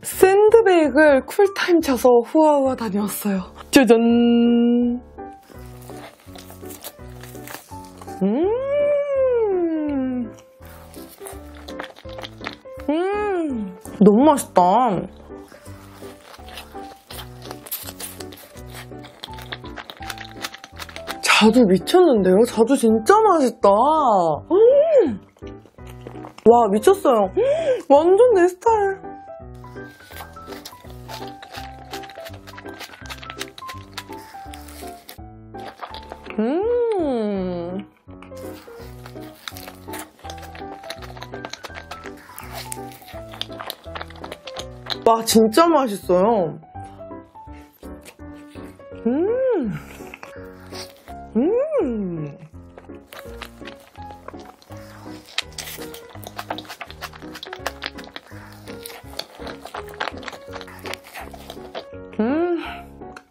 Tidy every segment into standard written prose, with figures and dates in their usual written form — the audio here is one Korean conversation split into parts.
샌드백을 쿨타임 차서 후아후아 다녀왔어요. 짜잔! 너무 맛있다. 자두 미쳤는데요? 자두 진짜 맛있다. 와, 미쳤어요. 완전 내 스타일. 와, 진짜 맛있어요.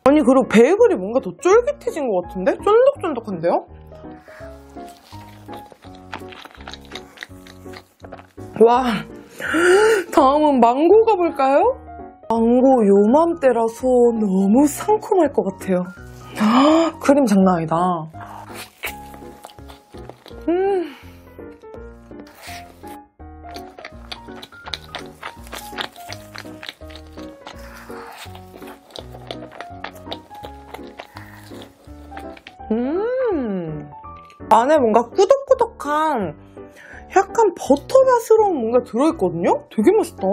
아니, 그리고 베이글이 뭔가 더 쫄깃해진 것 같은데? 쫀득쫀득한데요? 와, 다음은 망고 가볼까요? 망고 요맘때라서 너무 상큼할 것 같아요. 크림 장난 아니다. 안에 뭔가 꾸덕꾸덕한 약간 버터 맛스러운 뭔가 들어있거든요? 되게 맛있다.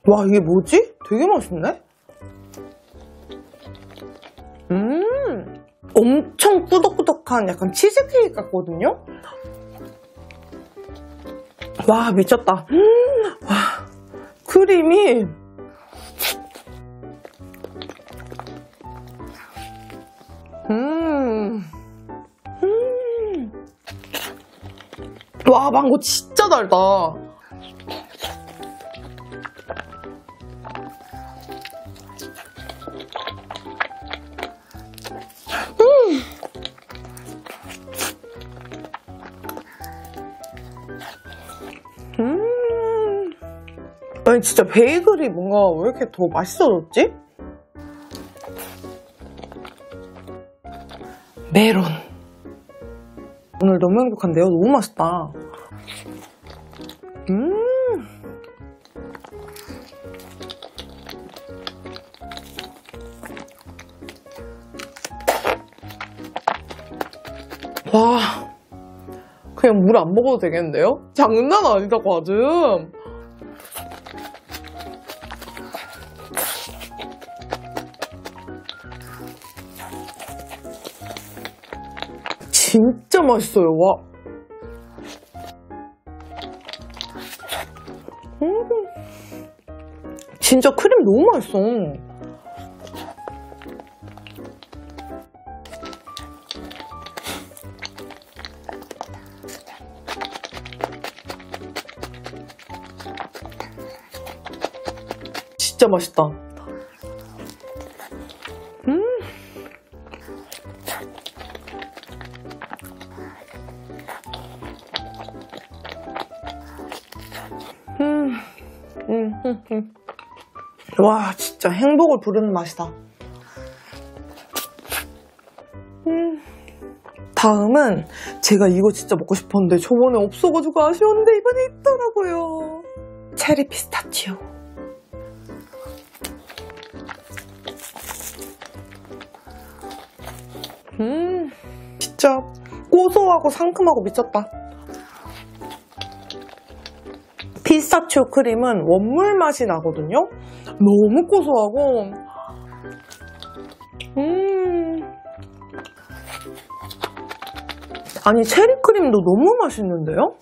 와, 이게 뭐지? 되게 맛있네? 엄청 꾸덕꾸덕한 약간 치즈케이크 같거든요? 와, 미쳤다. 와, 크림이 와, 망고 진짜 달다. 아니, 진짜 베이글이 뭔가 왜 이렇게 더 맛있어졌지? 메론. 오늘 너무 행복한데요? 너무 맛있다. 와, 그냥 물 안 먹어도 되겠는데요? 장난 아니다, 과즙. 진짜 맛있어요. 와. 진짜 크림 너무 맛있어. 진짜 맛있다. 와, 진짜 행복을 부르는 맛이다. 다음은 제가 이거 진짜 먹고 싶었는데 저번에 없어가지고 아쉬웠는데 이번에 있더라고요. 체리 피스타치오. 진짜 고소하고 상큼하고 미쳤다. 피스타치오 크림은 원물 맛이 나거든요? 너무 고소하고 아니, 체리 크림도 너무 맛있는데요?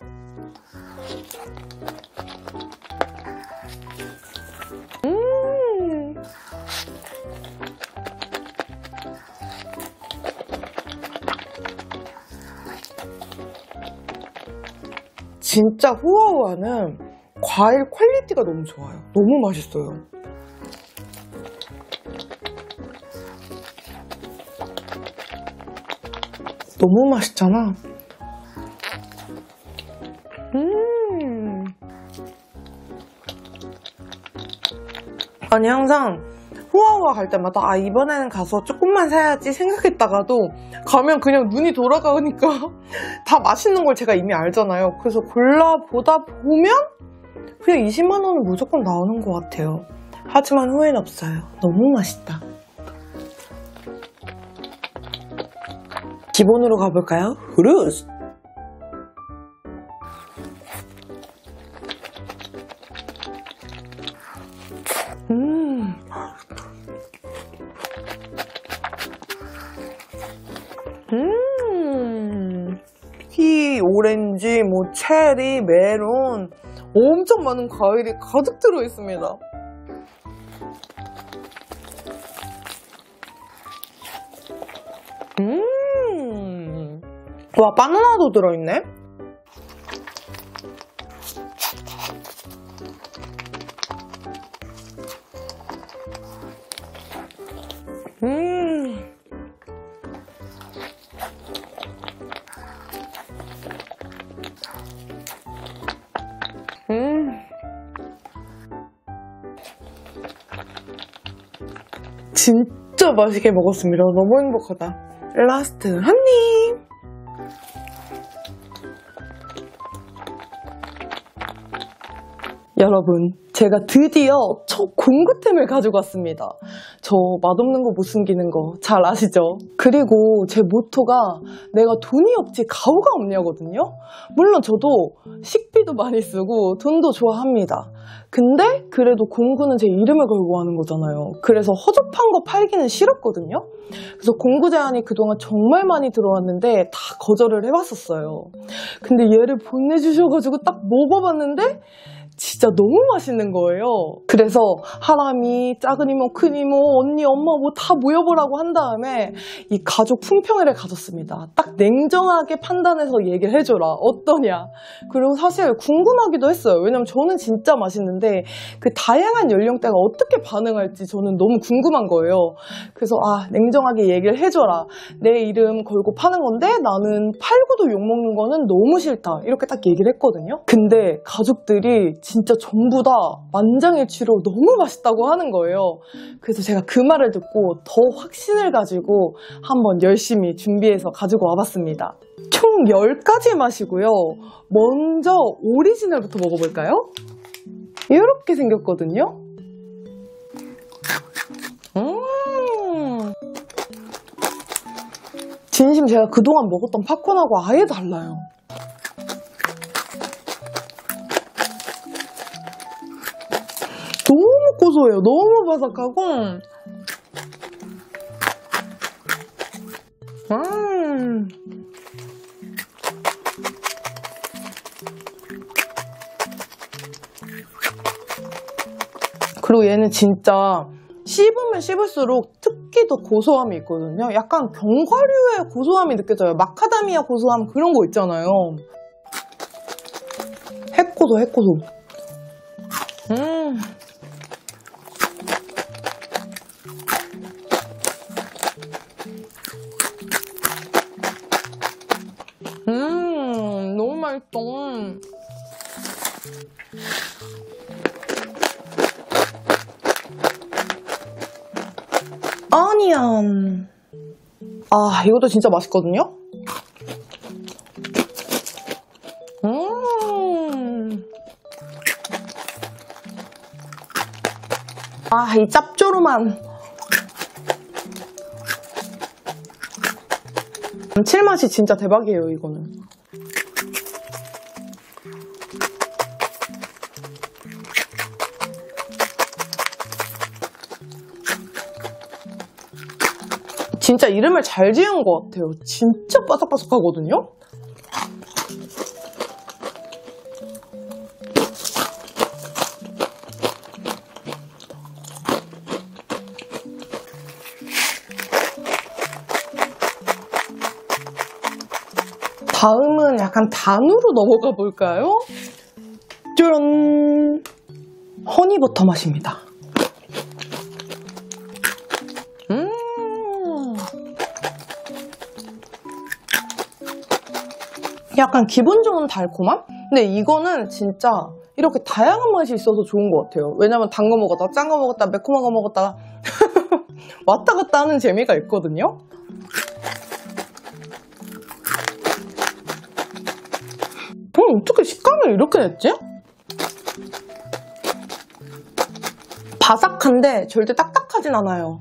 진짜 후아후아는 과일 퀄리티가 너무 좋아요. 너무 맛있어요. 너무 맛있잖아. 아니 항상 후아후아 갈 때마다 아 이번에는 가서 조금만 사야지 생각했다가도 가면 그냥 눈이 돌아가니까 다 맛있는 걸 제가 이미 알잖아요. 그래서 골라보다 보면 그냥 20만 원은 무조건 나오는 것 같아요. 하지만 후회는 없어요. 너무 맛있다. 기본으로 가볼까요? 후루스! 키, 오렌지, 뭐 체리, 메론 엄청 많은 과일이 가득 들어있습니다. 와, 바나나도 들어있네? 진짜 맛있게 먹었습니다. 너무 행복하다. 라스트 한 입! 여러분, 제가 드디어 첫 공구템을 가지고 왔습니다. 저 맛없는 거 못 숨기는 거 잘 아시죠? 그리고 제 모토가 내가 돈이 없지 가오가 없냐거든요? 물론 저도 식비도 많이 쓰고 돈도 좋아합니다. 근데 그래도 공구는 제 이름을 걸고 하는 거잖아요. 그래서 허접한 거 팔기는 싫었거든요? 그래서 공구 제안이 그동안 정말 많이 들어왔는데 다 거절을 해봤었어요. 근데 얘를 보내주셔가지고 딱 먹어봤는데 진짜 너무 맛있는 거예요. 그래서 하람이, 작은 이모, 큰 이모, 언니, 엄마 뭐 다 모여보라고 한 다음에 이 가족 품평회를 가졌습니다. 딱 냉정하게 판단해서 얘기를 해줘라. 어떠냐. 그리고 사실 궁금하기도 했어요. 왜냐면 저는 진짜 맛있는데 그 다양한 연령대가 어떻게 반응할지 저는 너무 궁금한 거예요. 그래서 냉정하게 얘기를 해줘라. 내 이름 걸고 파는 건데 나는 팔고도 욕먹는 거는 너무 싫다. 이렇게 딱 얘기를 했거든요. 근데 가족들이 진짜 전부 다 만장일치로 너무 맛있다고 하는 거예요. 그래서 제가 그 말을 듣고 더 확신을 가지고 한번 열심히 준비해서 가지고 와봤습니다. 총 10가지 맛이고요. 먼저 오리지널부터 먹어볼까요? 이렇게 생겼거든요. 진심 제가 그동안 먹었던 팝콘하고 아예 달라요. 너무 고소해요. 너무 바삭하고 그리고 얘는 진짜 씹으면 씹을수록 특히 더 고소함이 있거든요. 약간 견과류의 고소함이 느껴져요. 마카다미아 고소함 그런 거 있잖아요. 해코도 너무 맛있어. 어니언. 이것도 진짜 맛있거든요? 이 짭조름한 감칠맛이 진짜 대박이에요, 이거는. 진짜 이름을 잘 지은 것 같아요. 진짜 바삭바삭하거든요? 다음은 약간 단으로 넘어가 볼까요? 짜란! 허니버터 맛입니다. 약간 기분 좋은 달콤함? 근데 이거는 진짜 이렇게 다양한 맛이 있어서 좋은 것 같아요. 왜냐면 단 거 먹었다가 짠 거 먹었다가 매콤한 거 먹었다가 왔다 갔다 하는 재미가 있거든요. 어떻게 식감을 이렇게 냈지? 바삭한데 절대 딱딱하진 않아요.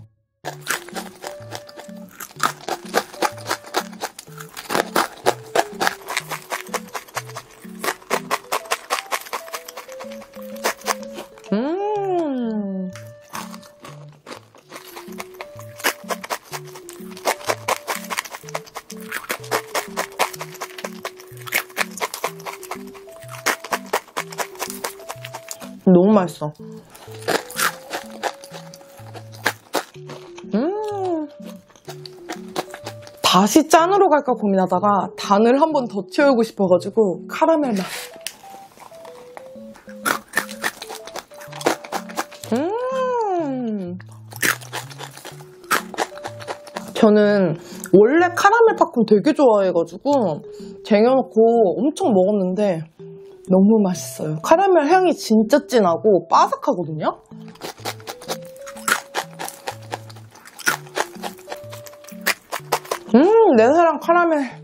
너무 맛있어. 다시 짠으로 갈까 고민하다가 단을 한 번 더 채우고 싶어가지고 카라멜 맛. 저는 원래 카라멜 팝콘 되게 좋아해가지고 쟁여놓고 엄청 먹었는데 너무 맛있어요. 카라멜 향이 진짜 진하고 바삭하거든요? 내 사랑 카라멜.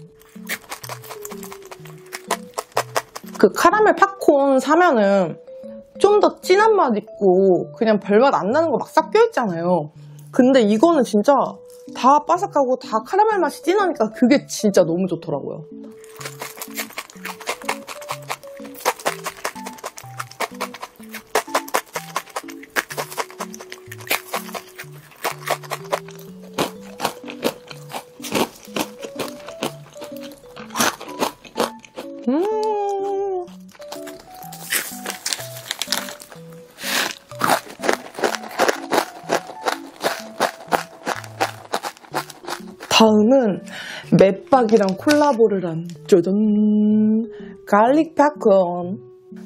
그 카라멜 팝콘 사면은 좀 더 진한 맛 있고 그냥 별맛 안 나는 거 막 섞여 있잖아요. 근데 이거는 진짜 다 바삭하고 다 카라멜 맛이 진하니까 그게 진짜 너무 좋더라고요. 다음은 맵박이랑 콜라보를 한 짜잔 갈릭 팝콘.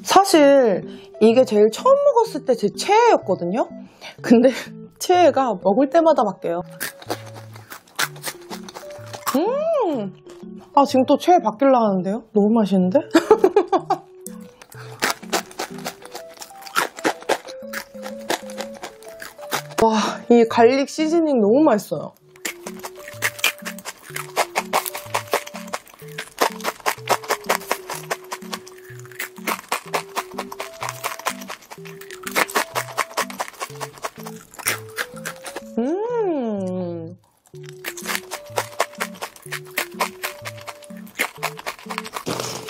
사실 이게 제일 처음 먹었을 때 제 최애였거든요. 근데 최애가 먹을 때마다 바뀌어요. 아 지금 또 최애 바뀌려 하는데요? 너무 맛있는데? 와, 이 갈릭 시즈닝 너무 맛있어요.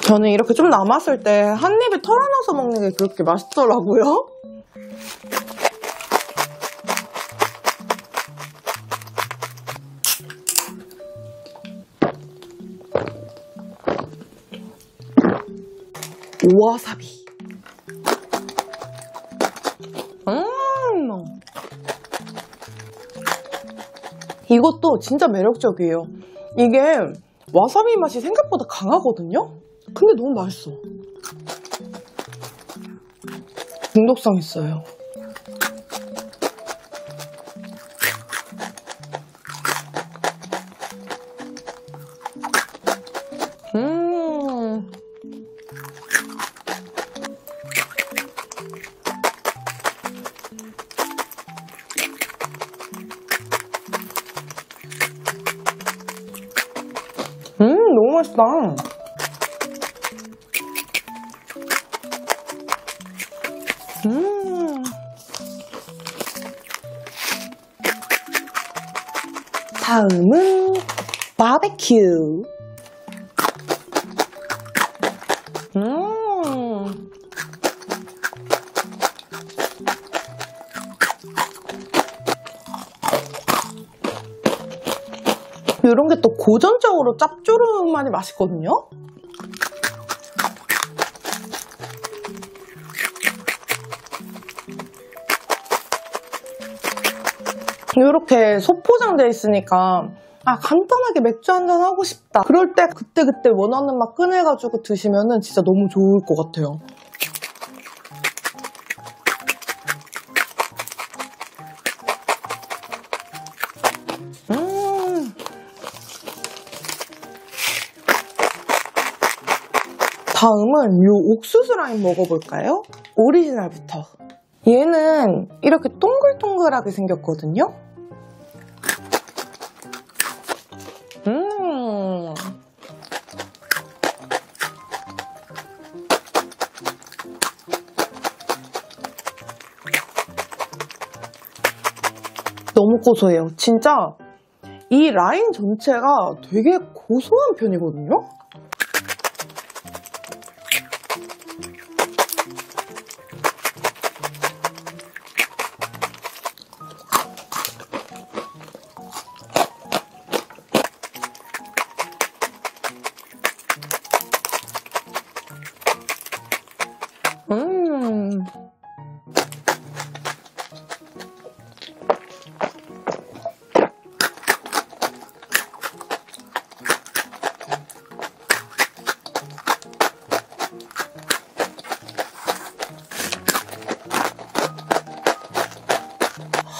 저는 이렇게 좀 남았을 때 한 입에 털어넣어서 먹는 게 그렇게 맛있더라고요. 와사비. 이것도 진짜 매력적이에요. 이게 와사비 맛이 생각보다 강하거든요? 근데 너무 맛있어. 중독성 있어요. 너무 맛있다. 다음은 바베큐. 이런 게 또 고전적으로 짭조름하니 맛있거든요. 이렇게 소포장되어 있으니까 간단하게 맥주 한잔 하고 싶다. 그럴 때 그때그때 원하는 맛 꺼내가지고 드시면은 진짜 너무 좋을 것 같아요. 다음은 이 옥수수 라임 먹어볼까요? 오리지널부터. 얘는 이렇게 동글동글하게 생겼거든요? 너무 고소해요. 진짜 이 라임 전체가 되게 고소한 편이거든요?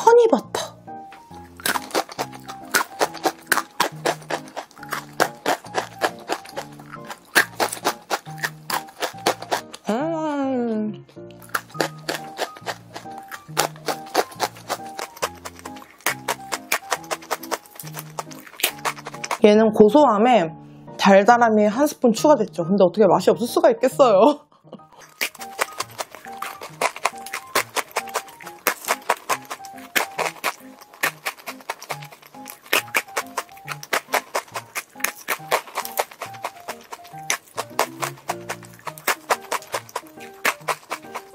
허니버터. 얘는 고소함에 달달함이 한 스푼 추가됐죠. 근데 어떻게 맛이 없을 수가 있겠어요.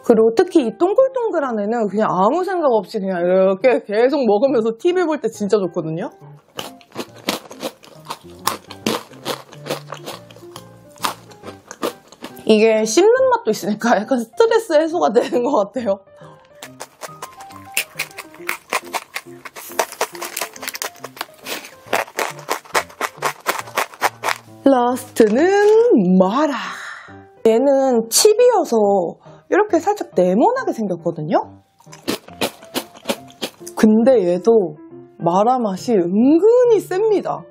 그리고 특히 이 동글동글한 애는 그냥 아무 생각 없이 그냥 이렇게 계속 먹으면서 TV 볼 때 진짜 좋거든요. 이게 씹는 맛도 있으니까 약간 스트레스 해소가 되는 것 같아요. 라스트는 마라. 얘는 칩이어서 이렇게 살짝 네모나게 생겼거든요? 근데 얘도 마라 맛이 은근히 셉니다.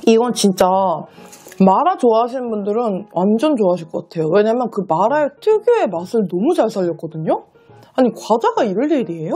이건 진짜 마라 좋아하시는 분들은 완전 좋아하실 것 같아요. 왜냐면 그 마라의 특유의 맛을 너무 잘 살렸거든요? 아니, 과자가 이럴 일이에요?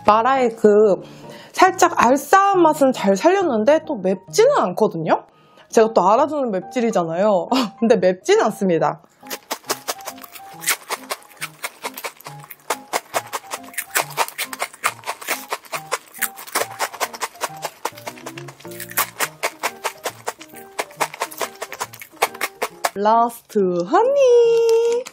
마라의 그 살짝 알싸한 맛은 잘 살렸는데 또 맵지는 않거든요? 제가 또 알아주는 맵찔이잖아요. 근데 맵지는 않습니다. 라스트 허니.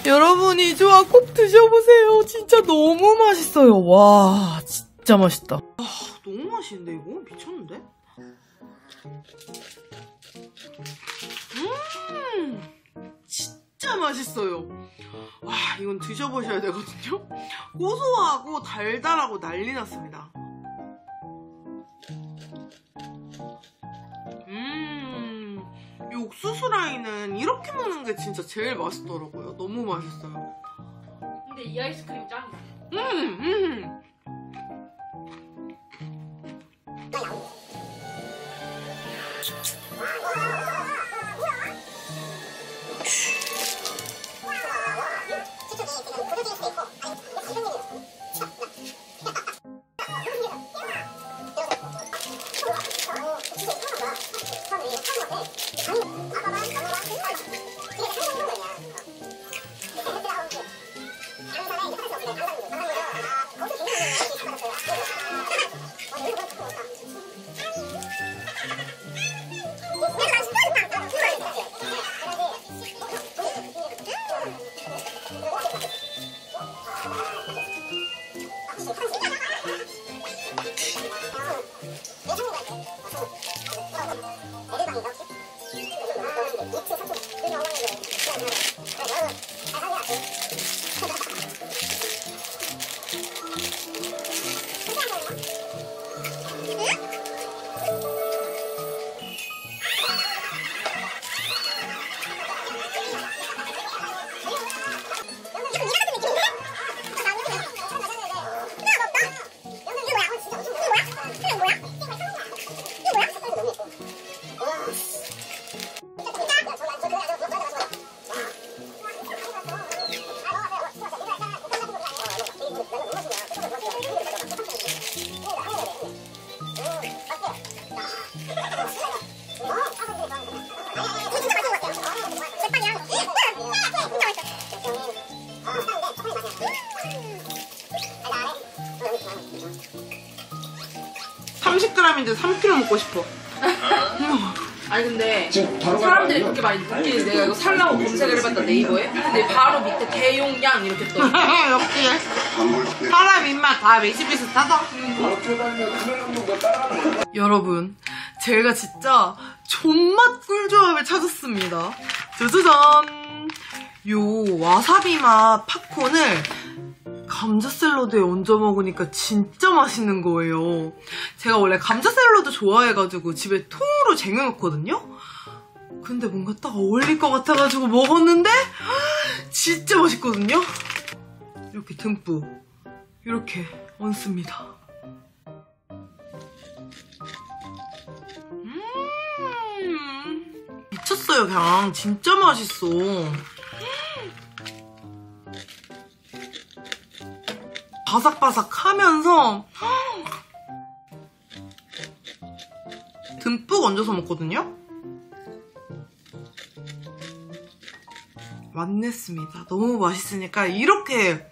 여러분, 이 조합 꼭 드셔보세요. 진짜 너무 맛있어요. 와, 진짜 맛있다. 너무 맛있는데 이거? 미쳤는데? 진짜 맛있어요. 와, 이건 드셔보셔야 되거든요. 고소하고 달달하고 난리 났습니다. 이 옥수수 라인은 이렇게 먹는 게 진짜 제일 맛있더라고요. 너무 맛있어요. 근데 이 아이스크림 짱이야. (30g인데) 3kg 먹고 싶어. 아니 근데 사람들이 그렇게 많이 느끼는 내가 이거 살라고 검색을 해봤다 네이버에. 근데 바로 밑에 대용량 이렇게 떠. 역시 사람 입맛 다 비슷비슷하다. 여러분, 제가 진짜 존맛 꿀조합을 찾았습니다. 짜자잔! 요 와사비 맛 팝콘을 감자 샐러드에 얹어 먹으니까 진짜 맛있는 거예요. 제가 원래 감자 샐러드 좋아해가지고 집에 통으로 쟁여놓거든요? 근데 뭔가 딱 어울릴 것 같아가지고 먹었는데 진짜 맛있거든요? 이렇게 듬뿍 이렇게 얹습니다. 미쳤어요. 그냥 진짜 맛있어. 바삭바삭하면서 듬뿍 얹어서 먹거든요? 맛냈습니다. 너무 맛있으니까 이렇게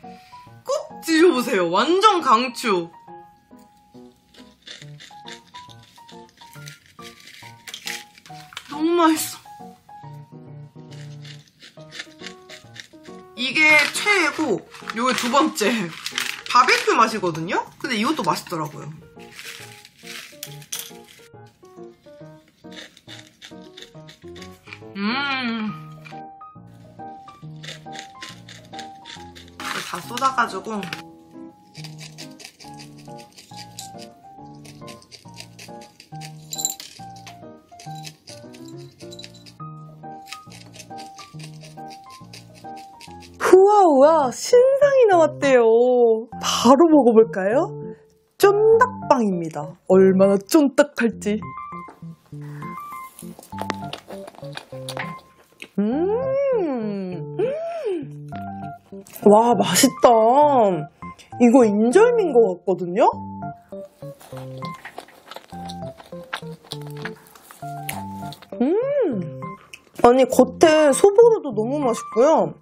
꼭 드셔보세요. 완전 강추. 너무 맛있어. 이게 최애고 요게 두 번째 바베큐 맛이거든요? 근데 이것도 맛있더라고요. 다 쏟아가지고 우와 신상이 나왔대요. 바로 먹어볼까요? 쫀닭빵입니다. 얼마나 쫀딱할지. 와 맛있다. 이거 인절미인 것 같거든요? 아니 겉에 소보루도 너무 맛있고요.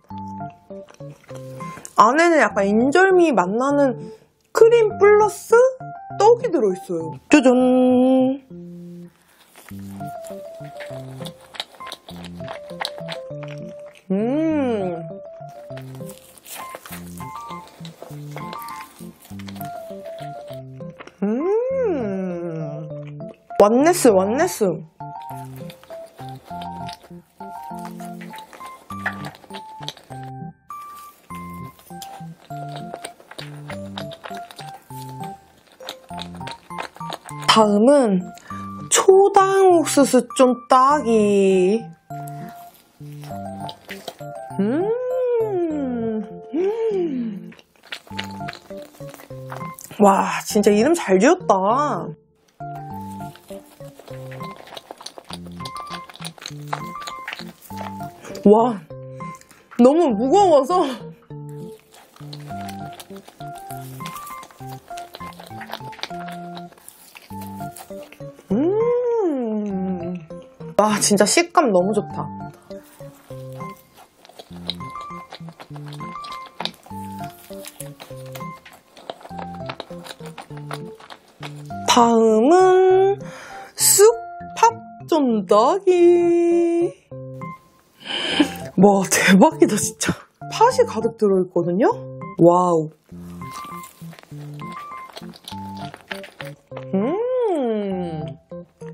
안에는 약간 인절미 맛나는 크림 플러스 떡이 들어있어요. 짜잔! 완네스. 다음은 초당 옥수수 좀 따기. 와, 진짜 이름 잘 지었다. 와, 너무 무거워서. 와, 진짜 식감 너무 좋다. 다음은 쑥팥 좀 넣기. 와, 대박이다 진짜. 팥이 가득 들어있거든요. 와우.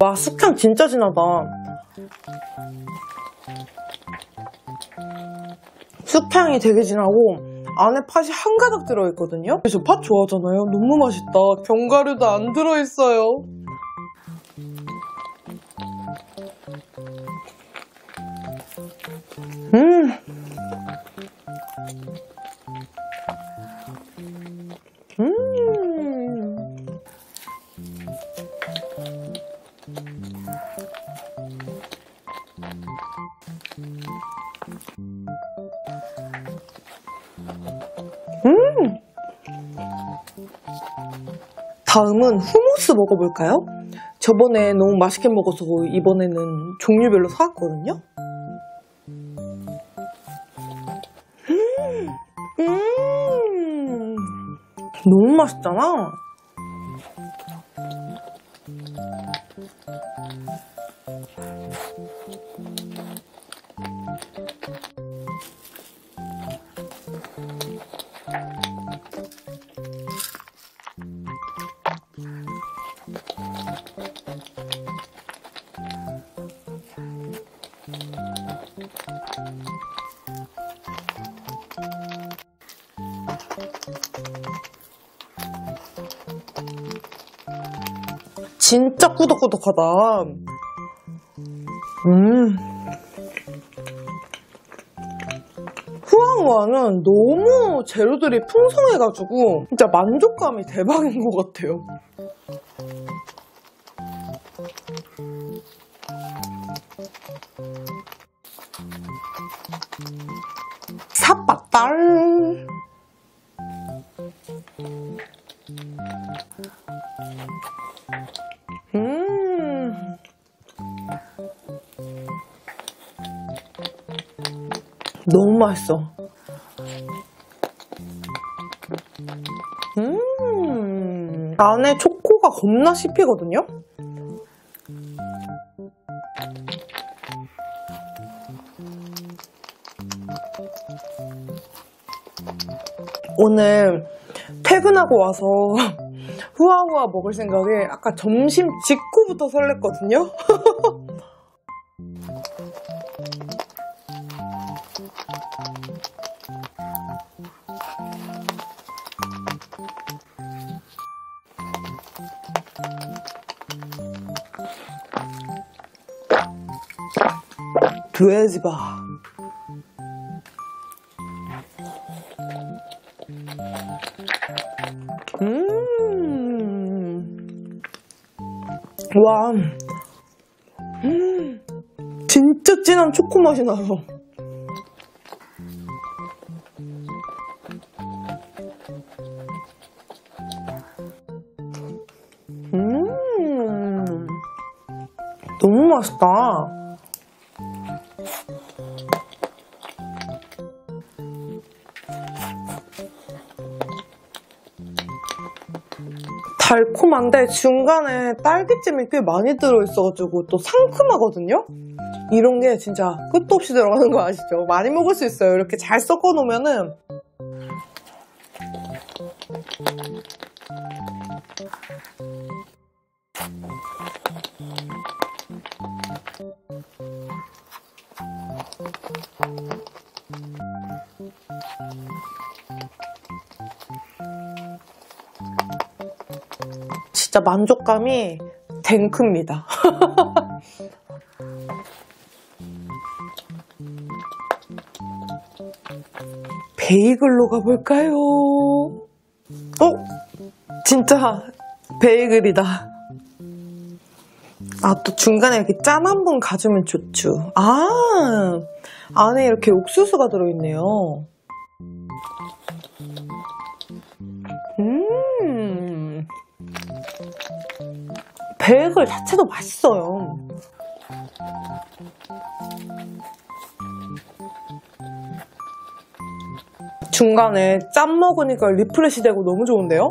와, 쑥향 진짜 진하다. 쑥향이 되게 진하고 안에 팥이 한가득 들어있거든요. 그래서 팥 좋아하잖아요. 너무 맛있다. 견과류도 안 들어있어요. 다음은 후무스 먹어볼까요? 저번에 너무 맛있게 먹어서 이번에는 종류별로 사왔거든요. 너무 맛있잖아. 진짜 꾸덕꾸덕하다. 후아후아는 너무 재료들이 풍성해가지고 진짜 만족감이 대박인 것 같아요. 삿바딸. 너무 맛있어. 안에 초코가 겁나 씹히거든요? 오늘 퇴근하고 와서 후아후아 먹을 생각에 아까 점심 직후부터 설렜거든요? 돼지바. 와. 진짜 진한 초코 맛이 나서. 너무 맛있다. 달콤한데 중간에 딸기잼이 꽤 많이 들어있어가지고 또 상큼하거든요? 이런 게 진짜 끝도 없이 들어가는 거 아시죠? 많이 먹을 수 있어요. 이렇게 잘 섞어 놓으면은. 진짜 만족감이 댕크입니다. 베이글로 가볼까요? 진짜 베이글이다. 또 중간에 이렇게 짠 한 번 가주면 좋죠. 안에 이렇게 옥수수가 들어있네요. 베이글 자체도 맛있어요. 중간에 짠 먹으니까 리프레시 되고 너무 좋은데요?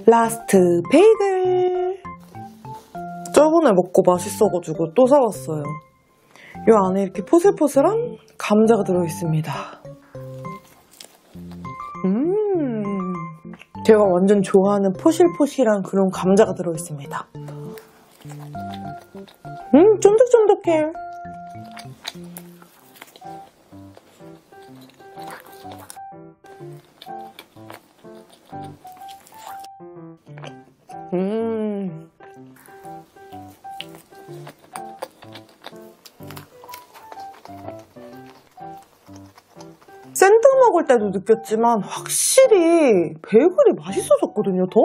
라스트 베이글. 저번에 먹고 맛있어가지고 또 사왔어요. 이 안에 이렇게 포슬포슬한 감자가 들어있습니다. 제가 완전 좋아하는 포실포실한 그런 감자가 들어있습니다. 쫀득쫀득해. 샌드 먹을 때도 느꼈지만 확실히 베이글이 맛있어졌거든요, 더?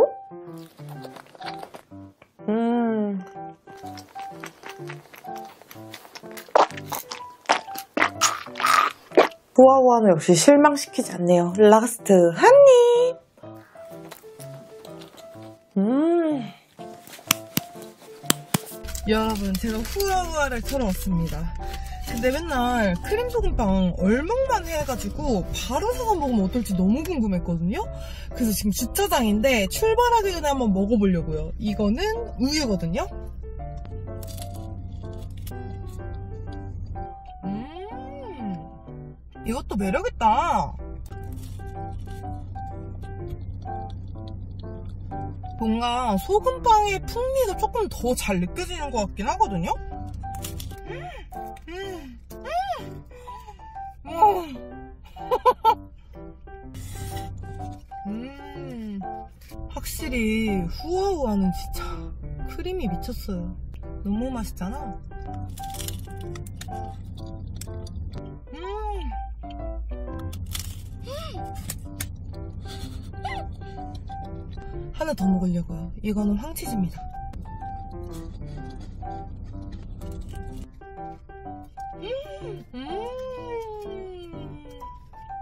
후아후아는 역시 실망시키지 않네요. 라스트 한 입! 여러분, 제가 후아후아를 털어왔습니다. 근데 맨날 크림소금빵 얼먹만 해가지고 바로 사서 먹으면 어떨지 너무 궁금했거든요. 그래서 지금 주차장인데 출발하기 전에 한번 먹어보려고요. 이거는 우유거든요. 이것도 매력있다. 뭔가 소금빵의 풍미가 조금 더 잘 느껴지는 것 같긴 하거든요. 확실히 후아후아는 진짜 크림이 미쳤어요. 너무 맛있잖아. 하나 더 먹으려고요. 이거는 황치즈입니다.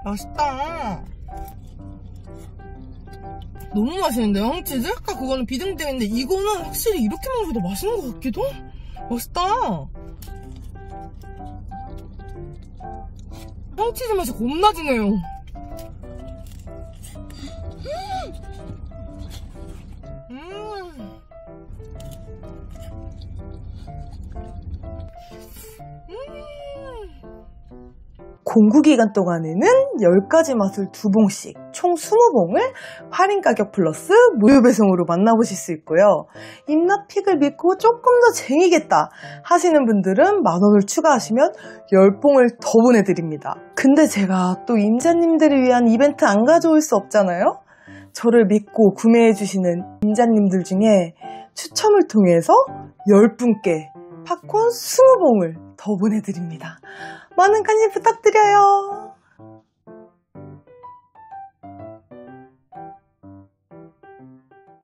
맛있다. 너무 맛있는데요, 황치즈? 아까 그거는 비등등했는데 이거는 확실히 이렇게 먹는 게 더 맛있는 것 같기도? 맛있다. 황치즈 맛이 겁나지네요. 공구 기간 동안에는 10가지 맛을 2봉씩 총 20봉을 할인 가격 플러스 무료 배송으로 만나보실 수 있고요. 입맛픽을 믿고 조금 더 쟁이겠다 하시는 분들은 10,000원을 추가하시면 10봉을 더 보내드립니다. 근데 제가 또 임자님들을 위한 이벤트 안 가져올 수 없잖아요. 저를 믿고 구매해주시는 임자님들 중에 추첨을 통해서 10분께 팝콘 20봉을 더 보내드립니다. 많은 관심 부탁드려요.